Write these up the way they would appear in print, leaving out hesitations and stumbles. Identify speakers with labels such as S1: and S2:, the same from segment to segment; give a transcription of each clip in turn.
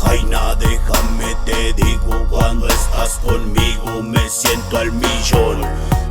S1: Jaina, déjame te digo, cuando estás conmigo me siento al millón.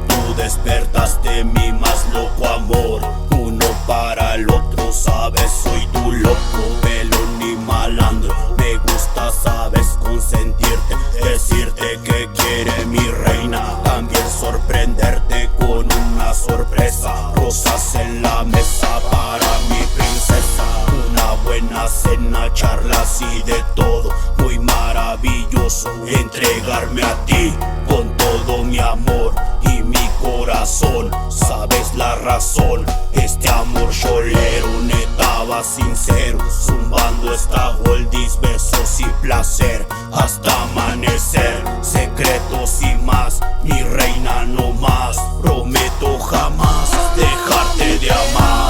S1: Tú despertaste mi más loco amor, uno para el otro, sabes, soy tu loco, pelón y malandro. Me gusta, sabes, consentirte, decirte que quiere mi reina, también sorprenderte con una sorpresa. Rosas en la mesa para mi princesa, una buena cena, charlas y de todo, muy maravilloso entregarme a ti con todo mi amor y mi corazón. Sabes la razón, este amor cholero, neta sincero, zumbando esta oldies, besos y placer hasta amanecer, secretos y más, mi reina no más, prometo jamás dejarte de amar.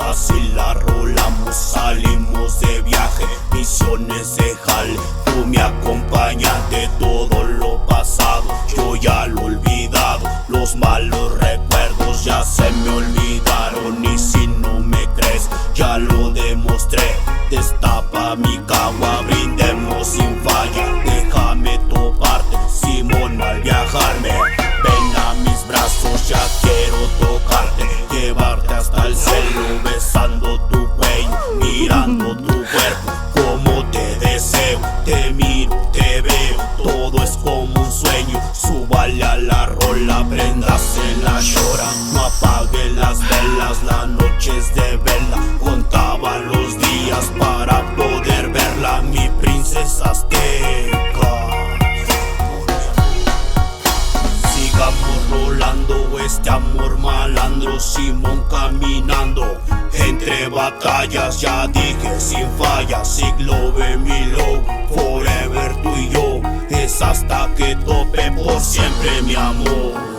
S1: Así la rolamos, salimos de viaje, misiones de jale. Tú me acompañas de todo lo pasado, yo ya lo he olvidado. Los malos recuerdos ya se me olvidaron, y si no me crees, ya lo demostré. Destapa mi cagua, brindemos sin falla, déjame toparte, Simón, al viajarme. Ven a mis brazos, ya quiero tocarte, llevarte hasta el cielo, besando tu cuello, mirando tu cuerpo, como te deseo. Te miro, te veo, todo es como un sueño. Súbale a la rola, prendásela, llora, no apague las velas, la noche es de vela. Contaba los días para poder verla, mi princesa azteca. Sigamos rolando este amor malandro, Simón caminando entre batallas, ya dije sin falla, siglo de mi love, forever tú y yo, es hasta que tope por siempre mi amor.